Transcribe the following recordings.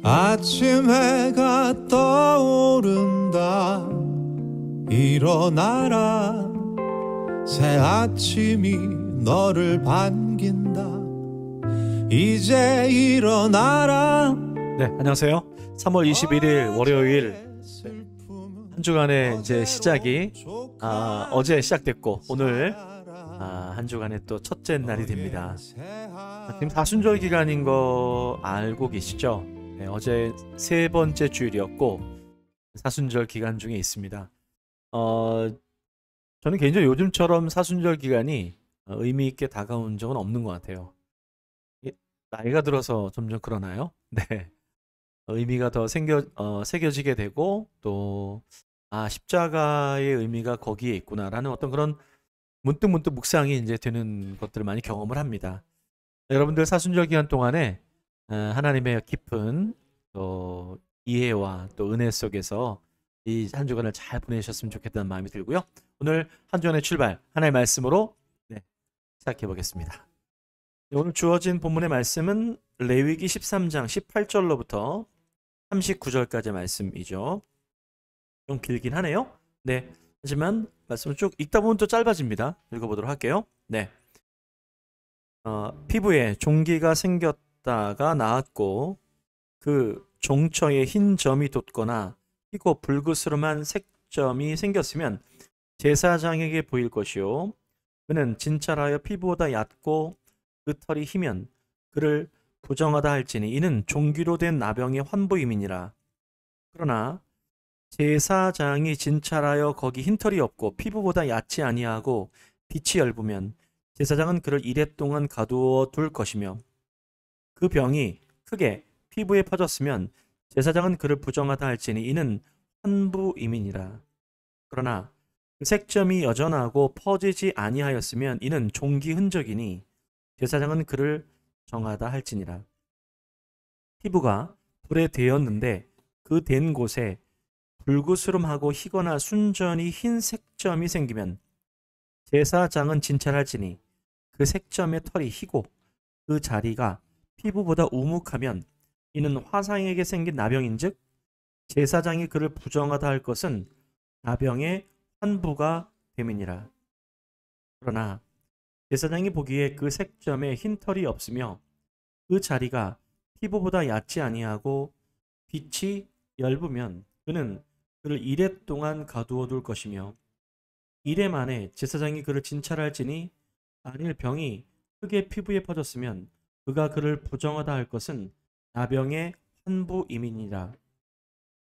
아침 해가 떠오른다. 일어나라. 새 아침이 너를 반긴다. 이제 일어나라. 네, 안녕하세요. 3월 21일 월요일 한 주간의 이제 시작이 어제 시작됐고 오늘 한 주간의 또 첫째 날이 됩니다. 지금 사순절 기간인 거 알고 계시죠? 네, 어제 세 번째 주일이었고 사순절 기간 중에 있습니다. 저는 개인적으로 요즘처럼 사순절 기간이 의미 있게 다가온 적은 없는 것 같아요. 나이가 들어서 점점 그러나요? 네. 의미가 더 새겨지게 되고 또 십자가의 의미가 거기에 있구나라는 어떤 그런 문득 묵상이 이제 되는 것들을 많이 경험을 합니다. 여러분들 사순절 기간 동안에 하나님의 깊은 또 이해와 또 은혜 속에서 이 한 주간을 잘 보내셨으면 좋겠다는 마음이 들고요. 오늘 한 주간의 출발 하나님의 말씀으로 시작해 보겠습니다. 오늘 주어진 본문의 말씀은 레위기 13장 18절로부터 39절까지의 말씀이죠. 좀 길긴 하네요. 네. 하지만 말씀을 쭉 읽다 보면 또 짧아집니다. 읽어보도록 할게요. 네. 피부에 종기가 생겼다가 나았고 그 종처에 흰 점이 돋거나 희고 불그스름한 색점이 생겼으면 제사장에게 보일 것이요. 그는 진찰하여 피부보다 얕고 그 털이 희면 그를 부정하다 할지니 이는 종기로 된 나병의 환부임이니라. 그러나 제사장이 진찰하여 거기 흰털이 없고 피부보다 얕지 아니하고 빛이 엷으면 제사장은 그를 이레 동안 가두어 둘 것이며 그 병이 크게 피부에 퍼졌으면 제사장은 그를 부정하다 할지니 이는 환부임이니라. 그러나 그 색점이 여전하고 퍼지지 아니하였으면 이는 종기 흔적이니 제사장은 그를 정하다 할지니라. 피부가 불에 데었는데 그 된 곳에 불구스름하고 희거나 순전히 흰 색점이 생기면 제사장은 진찰할지니 그 색점의 털이 희고 그 자리가 피부보다 우묵하면 이는 화상에게 생긴 나병인즉 제사장이 그를 부정하다 할 것은 나병의 환부가 됨이니라. 그러나 제사장이 보기에 그 색점에 흰 털이 없으며 그 자리가 피부보다 얕지 아니하고 빛이 엷으면 그는 그를 이레 동안 가두어 둘 것이며 이레 만에 제사장이 그를 진찰할지니 만일 병이 크게 피부에 퍼졌으면 그가 그를 부정하다 할 것은 나병의 환부임이니라.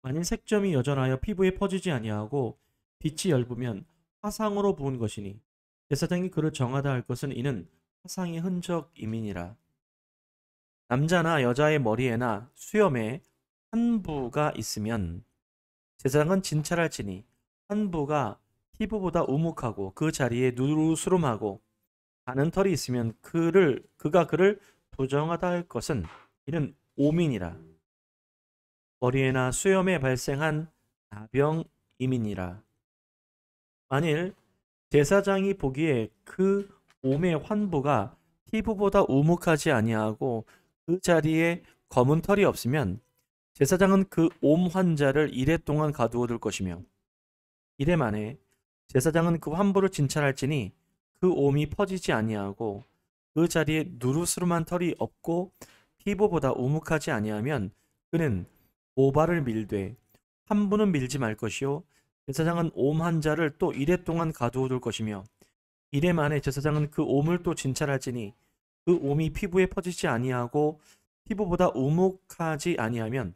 만일 색점이 여전하여 피부에 퍼지지 아니하고 빛이 엷으면 화상으로 부은 것이니 제사장이 그를 정하다 할 것은 이는 화상의 흔적임이니라. 남자나 여자의 머리에나 수염에 환부가 있으면 제사장은 진찰할지니 환부가 피부보다 우묵하고 그 자리에 누르스름하고 가는 털이 있으면 그가 그를 부정하다 할 것은 이는 오민이라. 머리에나 수염에 발생한 나병임이니라. 만일 제사장이 보기에 그 옴의 환부가 피부보다 우묵하지 아니하고 그 자리에 검은 털이 없으면 제사장은 그 옴 환자를 이레 동안 가두어 둘 것이며 이레 만에 제사장은 그 환부를 진찰할지니 그 옴이 퍼지지 아니하고 그 자리에 누르스름한 털이 없고 피부보다 우묵하지 아니하면 그는 모발을 밀되 환부는 밀지 말 것이요 제사장은 옴 환자를 또 이레 동안 가두어 둘 것이며 이레 만에 제사장은 그 옴을 또 진찰할지니 그 옴이 피부에 퍼지지 아니하고 피부보다 우묵하지 아니하면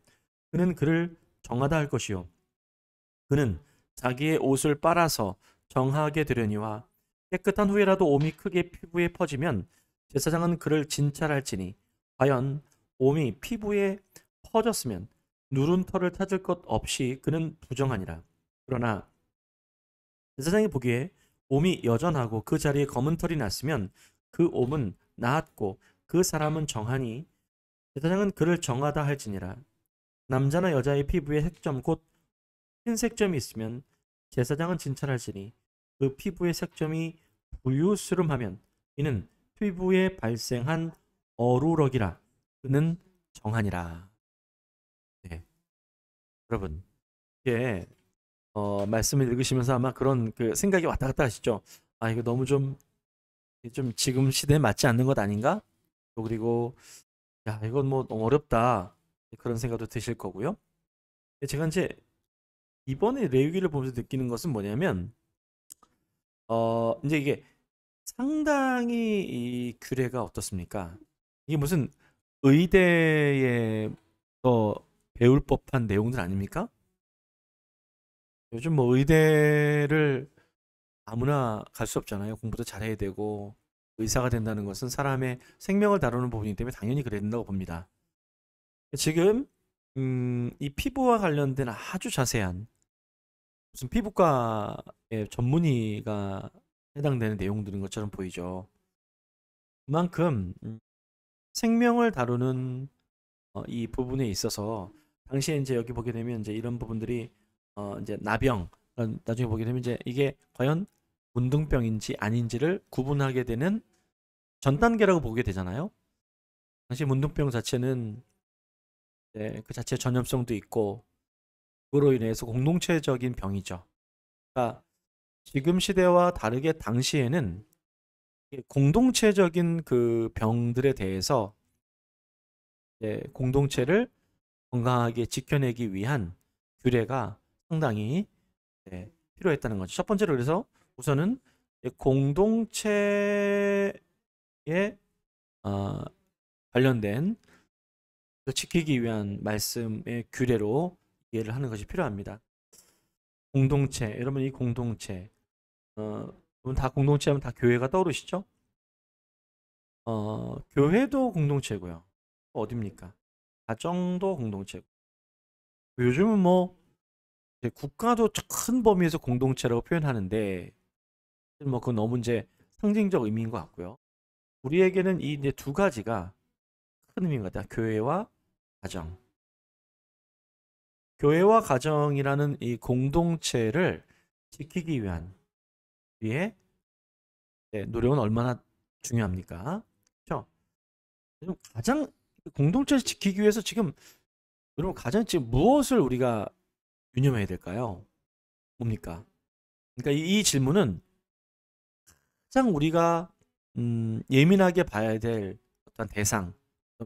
그는 그를 정하다 할 것이요 그는 자기의 옷을 빨아서 정하게 되려니와 깨끗한 후에라도 옴이 크게 피부에 퍼지면 제사장은 그를 진찰할지니 과연 옴이 피부에 퍼졌으면 누른 털을 찾을 것 없이 그는 부정하니라. 그러나 제사장이 보기에 옴이 여전하고 그 자리에 검은 털이 났으면 그 옴은 나았고 그 사람은 정하니 제사장은 그를 정하다 할지니라. 남자나 여자의 피부에 색점 곧 흰색점이 있으면 제사장은 진찰할지니 그 피부의 색점이 부유스름하면 이는 피부에 발생한 어루럭이라 그는 정하니라. 여러분, 이게 말씀을 읽으시면서 아마 그런 그 생각이 왔다 갔다 하시죠. 아, 이거 너무 좀 지금 시대에 맞지 않는 것 아닌가? 또 그리고 야, 이건 뭐 너무 어렵다. 그런 생각도 드실 거고요. 제가 이제 이번에 레위기를 보면서 느끼는 것은 뭐냐면 이제 이게 상당히 이 규례가 어떻습니까? 이게 무슨 의대에서 배울 법한 내용들 아닙니까? 요즘 뭐 의대를 아무나 갈 수 없잖아요. 공부도 잘해야 되고 의사가 된다는 것은 사람의 생명을 다루는 부분이기 때문에 당연히 그래야 된다고 봅니다. 지금 이 피부와 관련된 아주 자세한 무슨 피부과의 전문의가 해당되는 내용들인 것처럼 보이죠. 그만큼 생명을 다루는 이 부분에 있어서 당시에 이제 여기 보게 되면 이제 이런 부분들이 이제 나병 나중에 보게 되면 이제 이게 과연 문둥병인지 아닌지를 구분하게 되는 전 단계라고 보게 되잖아요. 당시 문둥병 자체는 그 자체 전염성도 있고 그로 인해서 공동체적인 병이죠. 그러니까 지금 시대와 다르게 당시에는 공동체적인 그 병들에 대해서 공동체를 건강하게 지켜내기 위한 규례가 상당히 필요했다는 거죠. 첫 번째로 그래서 우선은 공동체에 관련된 지키기 위한 말씀의 규례로 이해를 하는 것이 필요합니다. 공동체, 여러분 이 공동체, 여러분 다 공동체 하면 다 교회가 떠오르시죠? 교회도 공동체고요. 어딥니까? 가정도 공동체고. 요즘은 뭐 국가도 큰 범위에서 공동체라고 표현하는데 뭐 그건 너무 이제 상징적 의미인 것 같고요. 우리에게는 이 이제 두 가지가 큰 의미인 것 같아요. 교회와 가정. 교회와 가정이라는 이 공동체를 지키기 위한 우리의 노력은 얼마나 중요합니까? 그렇죠? 가장 공동체를 지키기 위해서 지금 여러분 가장 지금 무엇을 우리가 유념해야 될까요? 뭡니까? 그러니까 이 질문은 가장 우리가 예민하게 봐야 될 어떤 대상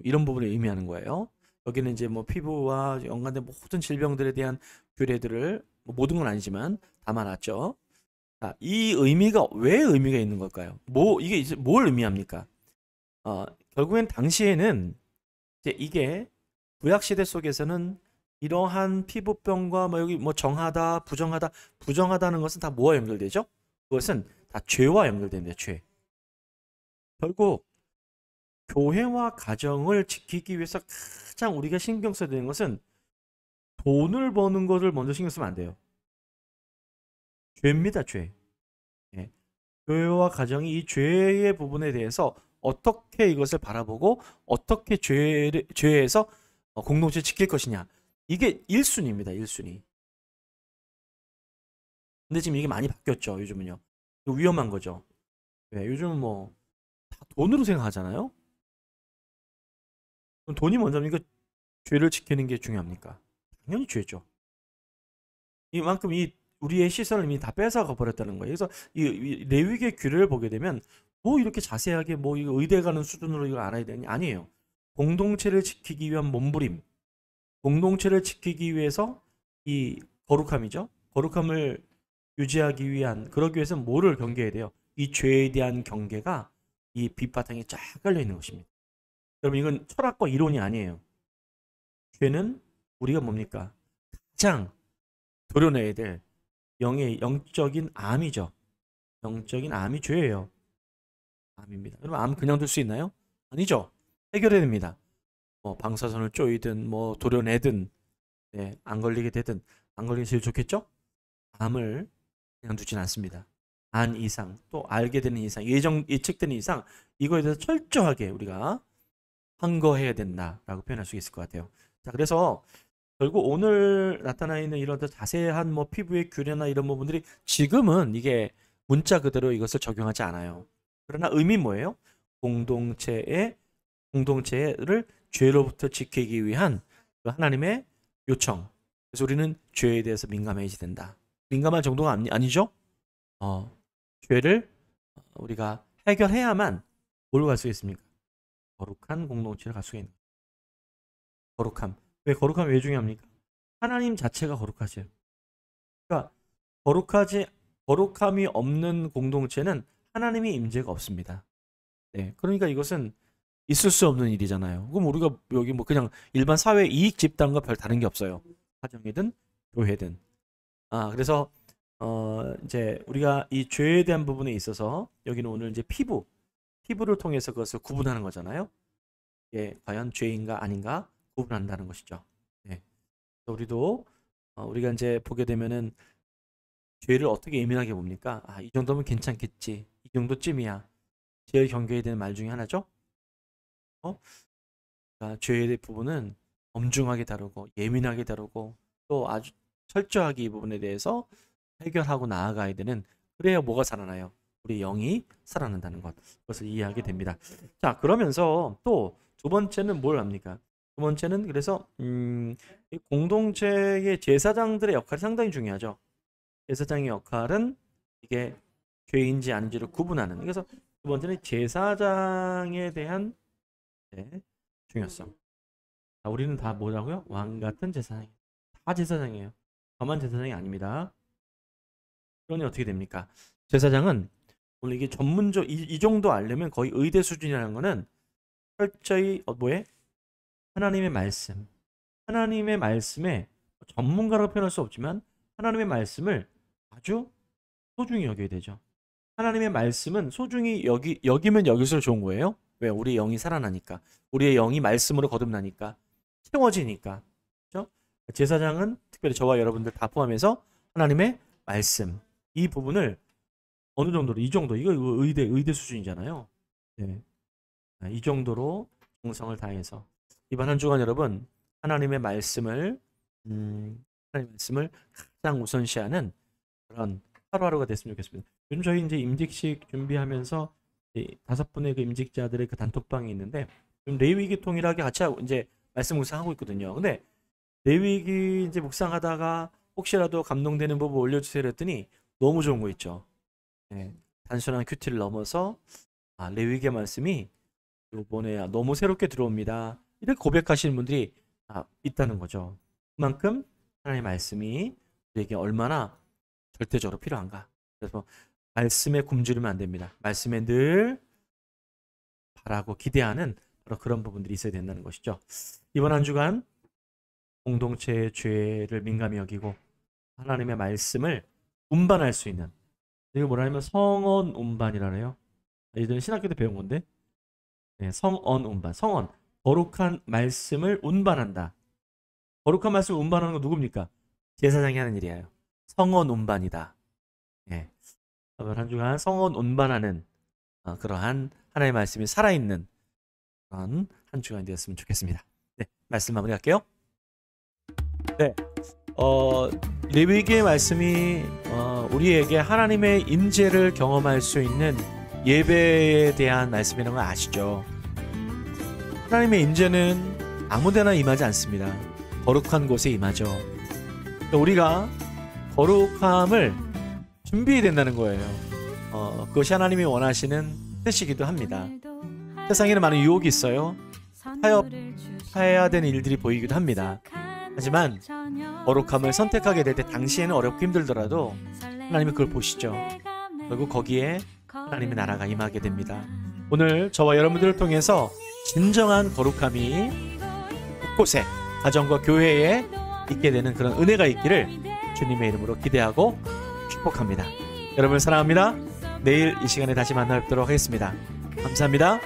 이런 부분을 의미하는 거예요. 여기는 이제 뭐 피부와 연관된 모든 질병들에 대한 규례들을 뭐 모든 건 아니지만 담아놨죠. 자, 이 의미가 왜 의미가 있는 걸까요? 이게 이제 뭘 의미합니까? 결국엔 당시에는 이제 이게 구약 시대 속에서는 이러한 피부병과 뭐 여기 뭐 정하다, 부정하다는 것은 다 뭐와 연결되죠? 그것은 다 죄와 연결된대요, 죄. 결국 교회와 가정을 지키기 위해서 가장 우리가 신경 써야 되는 것은 돈을 버는 것을 먼저 신경 쓰면 안 돼요. 죄입니다, 죄. 예. 교회와 가정이 이 죄의 부분에 대해서 어떻게 이것을 바라보고 어떻게 죄에서 공동체를 지킬 것이냐. 이게 1순위입니다, 1순위. 근데 지금 이게 많이 바뀌었죠, 요즘은요. 위험한 거죠. 네, 요즘은 뭐 다 돈으로 생각하잖아요. 그럼 돈이 먼저입니까? 죄를 지키는 게 중요합니까? 당연히 죄죠. 이만큼 우리의 시선을 이미 다 뺏어가 버렸다는 거예요. 그래서 이 레위기의 규례를 보게 되면 뭐 이렇게 자세하게 뭐 이거 의대 가는 수준으로 이거 알아야 되니? 아니에요. 공동체를 지키기 위한 몸부림, 공동체를 지키기 위해서 이 거룩함이죠. 거룩함을 유지하기 위한 그러기 위해서는 뭐를 경계해야 돼요? 이 죄에 대한 경계가 이 밑바탕에 쫙 깔려 있는 것입니다. 여러분 이건 철학과 이론이 아니에요. 죄는 우리가 뭡니까? 가장 도려내야 될 영적인 암이죠. 영적인 암이 죄예요. 암입니다. 여러분 암 그냥 둘 수 있나요? 아니죠. 해결해야 됩니다. 뭐 방사선을 쪼이든 뭐 도려내든 안 걸리게 되든 안 걸리게 제일 좋겠죠? 암을 그냥 두진 않습니다. 안 이상 또 알게 되는 이상 예측되는 이상 이거에 대해서 철저하게 우리가 항거해야 된다라고 표현할 수 있을 것 같아요. 자 그래서 결국 오늘 나타나 있는 이런 자세한 뭐 피부의 규례나 이런 부분들이 지금은 이게 문자 그대로 이것을 적용하지 않아요. 그러나 의미 뭐예요? 공동체를 죄로부터 지키기 위한 하나님의 요청, 그래서 우리는 죄에 대해서 민감해지야 된다. 민감할 정도가 아니죠? 죄를 우리가 해결해야만 뭘로 갈 수 있습니까? 거룩한 공동체를 갈 수가 있는 거예요. 거룩함. 왜 거룩함이 왜 중요합니까? 하나님 자체가 거룩하세요. 그러니까 거룩함이 없는 공동체는 하나님의 임재가 없습니다. 네, 그러니까 이것은 있을 수 없는 일이잖아요. 그럼 우리가 여기 뭐 그냥 일반 사회 이익 집단과 별 다른 게 없어요. 가정이든 교회든. 그래서 이제 우리가 이 죄에 대한 부분에 있어서 여기는 오늘 이제 피부를 통해서 그것을 구분하는 거잖아요. 이게 과연 죄인가 아닌가 구분한다는 것이죠. 네. 우리도 우리가 이제 보게 되면은 죄를 어떻게 예민하게 봅니까? 이 정도면 괜찮겠지. 이 정도쯤이야. 제일 경계해야 되는 말 중에 하나죠. 그러니까 죄에 대한 부분은 엄중하게 다루고 예민하게 다루고 또 아주 철저하게 이 부분에 대해서 해결하고 나아가야 되는, 그래야 뭐가 살아나요? 우리 영이 살아난다는 것. 그것을 이해하게 됩니다. 자, 그러면서 또 두 번째는 뭘 합니까? 두 번째는 그래서 이 공동체의 제사장들의 역할이 상당히 중요하죠. 제사장의 역할은 이게 죄인지 아닌지를 구분하는. 그래서 두 번째는 제사장에 대한 중요성. 우리는 다 뭐라고요? 왕 같은 제사장. 다 제사장이에요. 저만 제사장이 아닙니다. 그러니 어떻게 됩니까? 제사장은 원래 이게 전문적 이 정도 알려면 거의 의대 수준이라는 거는 철저히 뭐에? 하나님의 말씀. 하나님의 말씀에 전문가라고 표현할 수 없지만 하나님의 말씀을 아주 소중히 여겨야 되죠. 하나님의 말씀은 소중히 여기면 여기서 좋은 거예요. 왜? 우리의 영이 살아나니까. 우리의 영이 말씀으로 거듭나니까. 채워지니까. 그렇죠? 제사장은 특별히 저와 여러분들 다 포함해서 하나님의 말씀, 이 부분을 어느 정도로, 이 정도, 이거 의대 수준이잖아요. 네. 이 정도로 정성을 다해서 이번 한 주간 여러분 하나님의 말씀을 가장 우선시하는 그런 하루하루가 됐으면 좋겠습니다. 요즘 저희 이제 임직식 준비하면서 5분의 그 임직자들의 그 단톡방이 있는데 좀 레위기 통일하게 같이 이제 말씀 묵상하고 있거든요. 근데 레위기 이제 묵상하다가 혹시라도 감동되는 부분 올려주세요 했더니 너무 좋은 거 있죠. 네, 단순한 큐티를 넘어서 레위기의 말씀이 이번에 너무 새롭게 들어옵니다. 이렇게 고백하시는 분들이 있다는 거죠. 그만큼 하나님의 말씀이 우리에게 얼마나 절대적으로 필요한가. 그래서 말씀에 굶주리면 안 됩니다. 말씀에 늘 바라고 기대하는 바로 그런 부분들이 있어야 된다는 것이죠. 이번 한 주간 공동체의 죄를 민감히 여기고 하나님의 말씀을 운반할 수 있는, 이거 뭐라 하면 성언 운반이라 해요. 예전에 신학교 때 배운 건데, 네, 성언 운반. 성언, 거룩한 말씀을 운반한다. 거룩한 말씀을 운반하는 건 누굽니까? 제사장이 하는 일이에요. 성언 운반이다. 네. 한 주간 성언 운반하는 그러한 하나님의 말씀이 살아있는 그런 한 주간이 되었으면 좋겠습니다. 네, 말씀 마무리할게요. 네, 레위기의 말씀이 우리에게 하나님의 임재를 경험할 수 있는 예배에 대한 말씀이라는 걸 아시죠? 하나님의 임재는 아무데나 임하지 않습니다. 거룩한 곳에 임하죠. 우리가 거룩함을 준비해야 된다는 거예요. 그것이 하나님이 원하시는 뜻이기도 합니다. 세상에는 많은 유혹이 있어요. 타협해야 되는 일들이 보이기도 합니다. 하지만 거룩함을 선택하게 될 때 당시에는 어렵고 힘들더라도 하나님이 그걸 보시죠. 그리고 거기에 하나님의 나라가 임하게 됩니다. 오늘 저와 여러분들을 통해서 진정한 거룩함이 곳곳에 가정과 교회에 있게 되는 그런 은혜가 있기를 주님의 이름으로 기대하고 축복합니다. 여러분 사랑합니다. 내일 이 시간에 다시 만나 뵙도록 하겠습니다. 감사합니다.